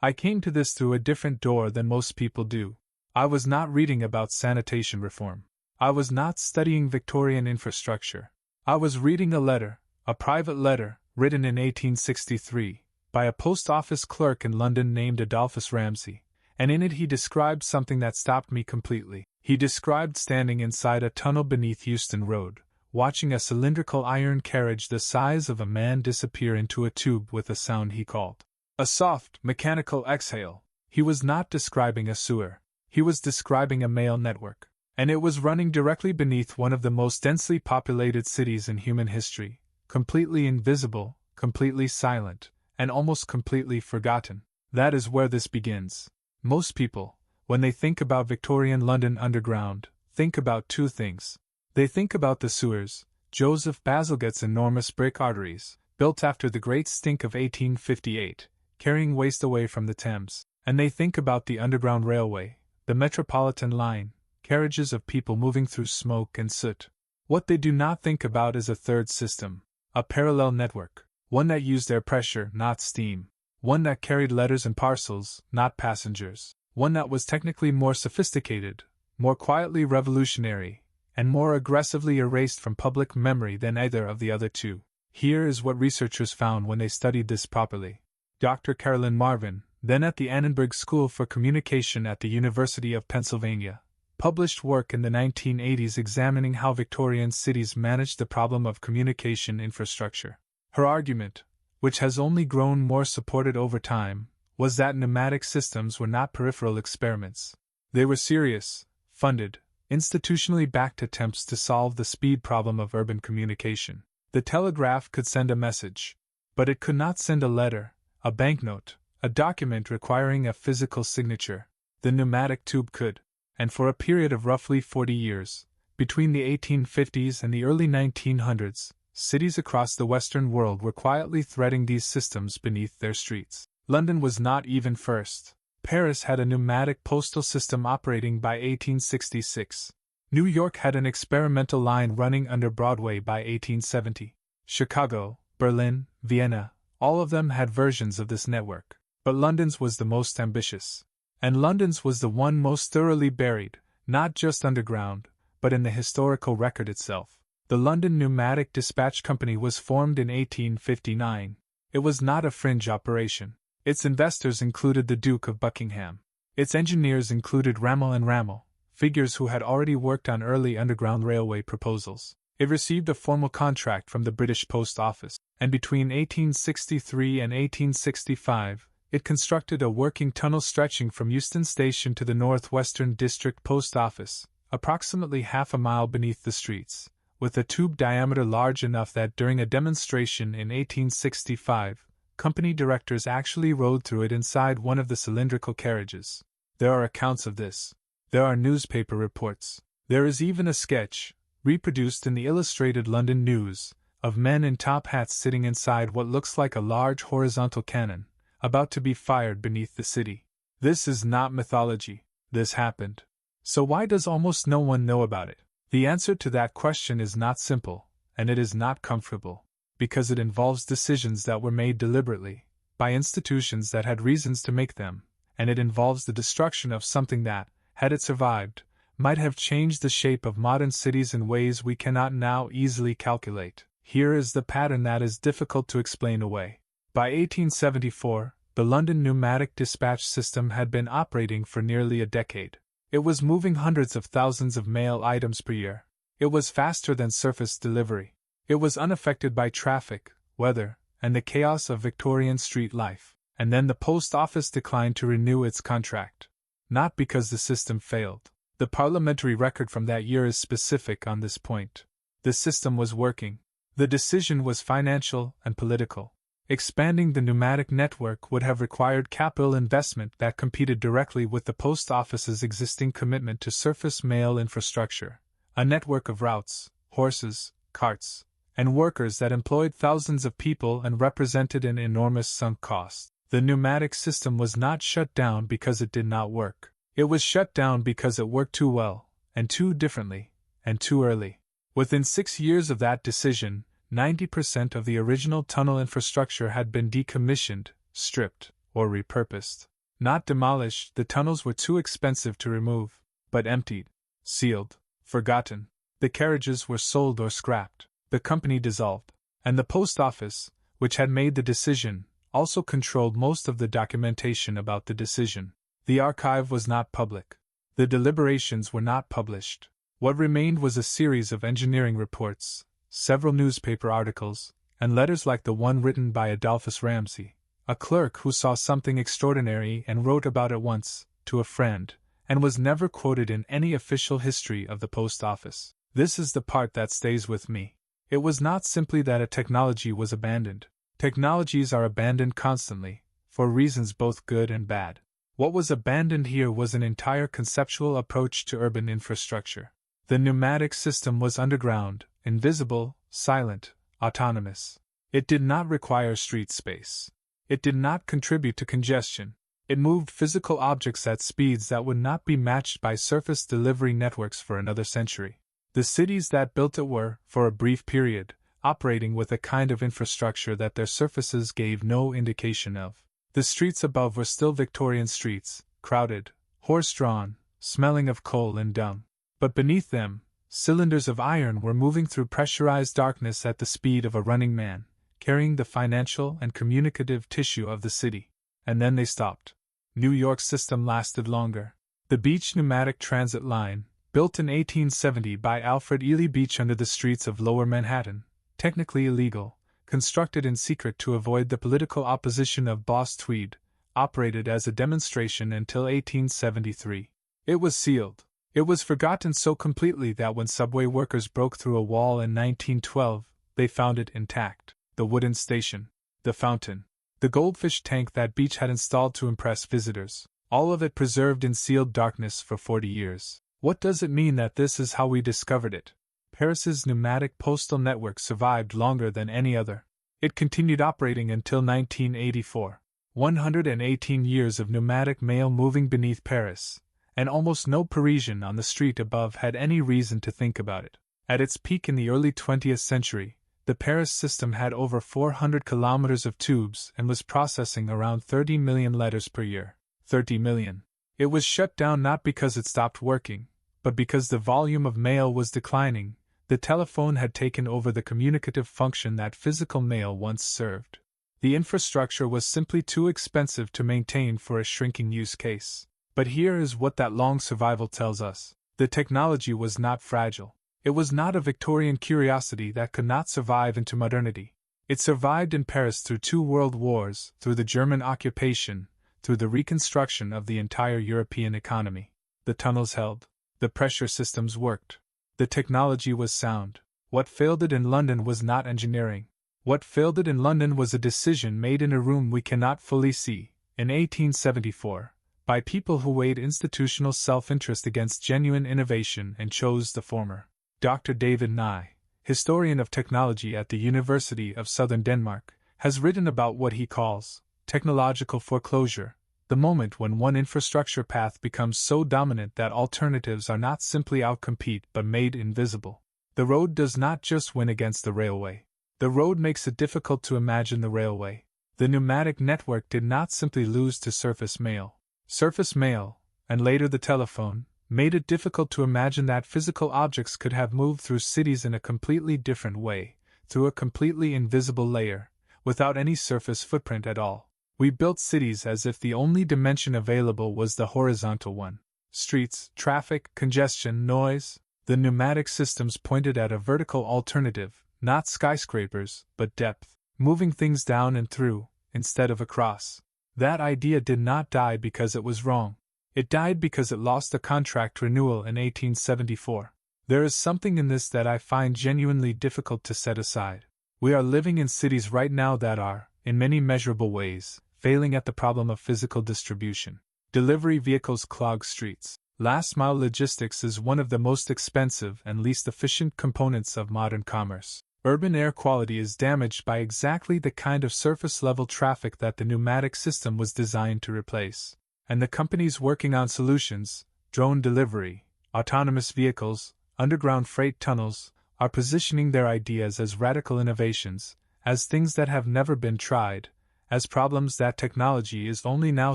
I came to this through a different door than most people do. I was not reading about sanitation reform. I was not studying Victorian infrastructure. I was reading a letter, a private letter, written in 1863, by a post office clerk in London named Adolphus Ramsay, and in it he described something that stopped me completely. He described standing inside a tunnel beneath Euston Road, watching a cylindrical iron carriage the size of a man disappear into a tube with a sound he called a soft, mechanical exhale. He was not describing a sewer. He was describing a mail network, and it was running directly beneath one of the most densely populated cities in human history, completely invisible, completely silent, and almost completely forgotten. That is where this begins. Most people, when they think about Victorian London Underground, think about two things. They think about the sewers, Joseph Bazalgette's enormous brick arteries, built after the Great Stink of 1858, carrying waste away from the Thames, and they think about the Underground Railway, the Metropolitan Line, carriages of people moving through smoke and soot. What they do not think about is a third system, a parallel network, one that used air pressure, not steam, one that carried letters and parcels, not passengers, one that was technically more sophisticated, more quietly revolutionary, and more aggressively erased from public memory than either of the other two. Here is what researchers found when they studied this properly. Dr. Carolyn Marvin, then at the Annenberg School for Communication at the University of Pennsylvania, published work in the 1980s examining how Victorian cities managed the problem of communication infrastructure. Her argument, which has only grown more supported over time, was that pneumatic systems were not peripheral experiments. They were serious, funded, institutionally backed attempts to solve the speed problem of urban communication. The telegraph could send a message, but it could not send a letter, a banknote, a document requiring a physical signature. The pneumatic tube could, and for a period of roughly 40 years, between the 1850s and the early 1900s, cities across the Western world were quietly threading these systems beneath their streets. London was not even first. Paris had a pneumatic postal system operating by 1866. New York had an experimental line running under Broadway by 1870. Chicago, Berlin, Vienna, all of them had versions of this network. But London's was the most ambitious. And London's was the one most thoroughly buried, not just underground, but in the historical record itself. The London Pneumatic Despatch Company was formed in 1859. It was not a fringe operation. Its investors included the Duke of Buckingham. Its engineers included Rammel and Rammel, figures who had already worked on early underground railway proposals. It received a formal contract from the British Post Office, and between 1863 and 1865, it constructed a working tunnel stretching from Euston Station to the Northwestern District Post Office, approximately half a mile beneath the streets, with a tube diameter large enough that during a demonstration in 1865, company directors actually rode through it inside one of the cylindrical carriages. There are accounts of this. There are newspaper reports. There is even a sketch, reproduced in the Illustrated London News, of men in top hats sitting inside what looks like a large horizontal cannon, about to be fired beneath the city. This is not mythology. This happened. So why does almost no one know about it? The answer to that question is not simple, and it is not comfortable, because it involves decisions that were made deliberately, by institutions that had reasons to make them, and it involves the destruction of something that, had it survived, might have changed the shape of modern cities in ways we cannot now easily calculate. Here is the pattern that is difficult to explain away. By 1874, the London Pneumatic Dispatch System had been operating for nearly a decade. It was moving hundreds of thousands of mail items per year. It was faster than surface delivery. It was unaffected by traffic, weather, and the chaos of Victorian street life. And then the post office declined to renew its contract. Not because the system failed. The parliamentary record from that year is specific on this point. The system was working. The decision was financial and political. Expanding the pneumatic network would have required capital investment that competed directly with the post office's existing commitment to surface mail infrastructure, a network of routes, horses, carts, and workers that employed thousands of people and represented an enormous sunk cost. The pneumatic system was not shut down because it did not work. It was shut down because it worked too well, and too differently, and too early. Within 6 years of that decision, 90% of the original tunnel infrastructure had been decommissioned, stripped, or repurposed. Not demolished, the tunnels were too expensive to remove, but emptied, sealed, forgotten. The carriages were sold or scrapped. The company dissolved. And the post office, which had made the decision, also controlled most of the documentation about the decision. The archive was not public. The deliberations were not published. What remained was a series of engineering reports, several newspaper articles, and letters like the one written by Adolphus Ramsay, a clerk who saw something extraordinary and wrote about it once, to a friend, and was never quoted in any official history of the post office. This is the part that stays with me. It was not simply that a technology was abandoned. Technologies are abandoned constantly, for reasons both good and bad. What was abandoned here was an entire conceptual approach to urban infrastructure. The pneumatic system was underground, invisible, silent, autonomous. It did not require street space. It did not contribute to congestion. It moved physical objects at speeds that would not be matched by surface delivery networks for another century. The cities that built it were, for a brief period, operating with a kind of infrastructure that their surfaces gave no indication of. The streets above were still Victorian streets, crowded, horse-drawn, smelling of coal and dung. But beneath them, cylinders of iron were moving through pressurized darkness at the speed of a running man, carrying the financial and communicative tissue of the city. And then they stopped. New York's system lasted longer. The Beach Pneumatic Transit Line, built in 1870 by Alfred Ely Beach under the streets of Lower Manhattan, technically illegal, constructed in secret to avoid the political opposition of Boss Tweed, operated as a demonstration until 1873. It was sealed. It was forgotten so completely that when subway workers broke through a wall in 1912, they found it intact. The wooden station, the fountain, the goldfish tank that Beach had installed to impress visitors, all of it preserved in sealed darkness for 40 years. What does it mean that this is how we discovered it? Paris's pneumatic postal network survived longer than any other. It continued operating until 1984. 118 years of pneumatic mail moving beneath Paris, and almost no Parisian on the street above had any reason to think about it. At its peak in the early 20th century, the Paris system had over 400 kilometers of tubes and was processing around 30 million letters per year. 30 million. It was shut down not because it stopped working, but because the volume of mail was declining. The telephone had taken over the communicative function that physical mail once served. The infrastructure was simply too expensive to maintain for a shrinking use case. But here is what that long survival tells us. The technology was not fragile. It was not a Victorian curiosity that could not survive into modernity. It survived in Paris through 2 world wars, through the German occupation, through the reconstruction of the entire European economy. The tunnels held. The pressure systems worked. The technology was sound. What failed it in London was not engineering. What failed it in London was a decision made in a room we cannot fully see, in 1874, by people who weighed institutional self-interest against genuine innovation and chose the former. Dr. David Nye, historian of technology at the University of Southern Denmark, has written about what he calls technological foreclosure, the moment when one infrastructure path becomes so dominant that alternatives are not simply outcompete but made invisible. The road does not just win against the railway. The road makes it difficult to imagine the railway. The pneumatic network did not simply lose to surface mail. Surface mail, and later the telephone, made it difficult to imagine that physical objects could have moved through cities in a completely different way, through a completely invisible layer, without any surface footprint at all. We built cities as if the only dimension available was the horizontal one. Streets, traffic, congestion, noise. The pneumatic systems pointed at a vertical alternative, not skyscrapers, but depth, moving things down and through, instead of across. That idea did not die because it was wrong. It died because it lost a contract renewal in 1874. There is something in this that I find genuinely difficult to set aside. We are living in cities right now that are, in many measurable ways, failing at the problem of physical distribution. Delivery vehicles clog streets. Last-mile logistics is one of the most expensive and least efficient components of modern commerce. Urban air quality is damaged by exactly the kind of surface-level traffic that the pneumatic system was designed to replace. And the companies working on solutions, drone delivery, autonomous vehicles, underground freight tunnels, are positioning their ideas as radical innovations, as things that have never been tried, as problems that technology is only now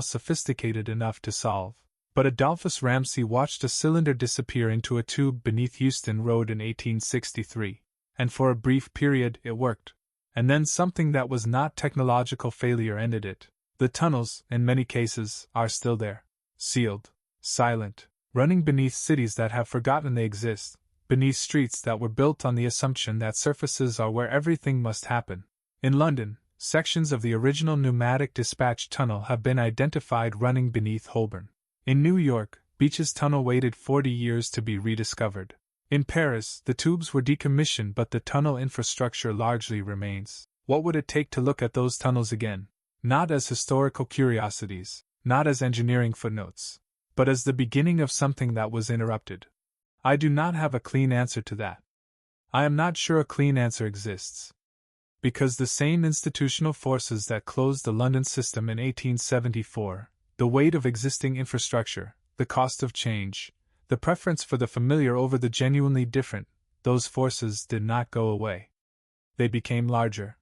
sophisticated enough to solve. But Adolphus Ramsay watched a cylinder disappear into a tube beneath Euston Road in 1863, and for a brief period it worked. And then something that was not technological failure ended it. The tunnels, in many cases, are still there. Sealed, silent, running beneath cities that have forgotten they exist, beneath streets that were built on the assumption that surfaces are where everything must happen. In London, sections of the original pneumatic dispatch tunnel have been identified running beneath Holborn. In New York, Beach's tunnel waited 40 years to be rediscovered. In Paris, the tubes were decommissioned but the tunnel infrastructure largely remains. What would it take to look at those tunnels again? Not as historical curiosities, not as engineering footnotes, but as the beginning of something that was interrupted. I do not have a clean answer to that. I am not sure a clean answer exists. Because the same institutional forces that closed the London system in 1874, the weight of existing infrastructure, the cost of change, the preference for the familiar over the genuinely different, those forces did not go away. They became larger,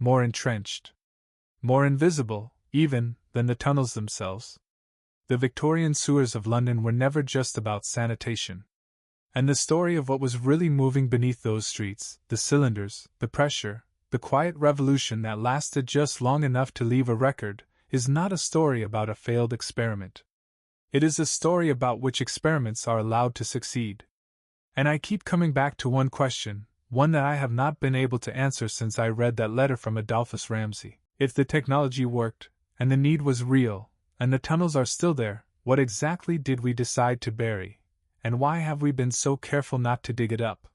more entrenched, more invisible, even, than the tunnels themselves. The Victorian sewers of London were never just about sanitation. And the story of what was really moving beneath those streets, the cylinders, the pressure, the quiet revolution that lasted just long enough to leave a record, is not a story about a failed experiment. It is a story about which experiments are allowed to succeed. And I keep coming back to one question, one that I have not been able to answer since I read that letter from Adolphus Ramsay. If the technology worked, and the need was real, and the tunnels are still there, what exactly did we decide to bury, and why have we been so careful not to dig it up?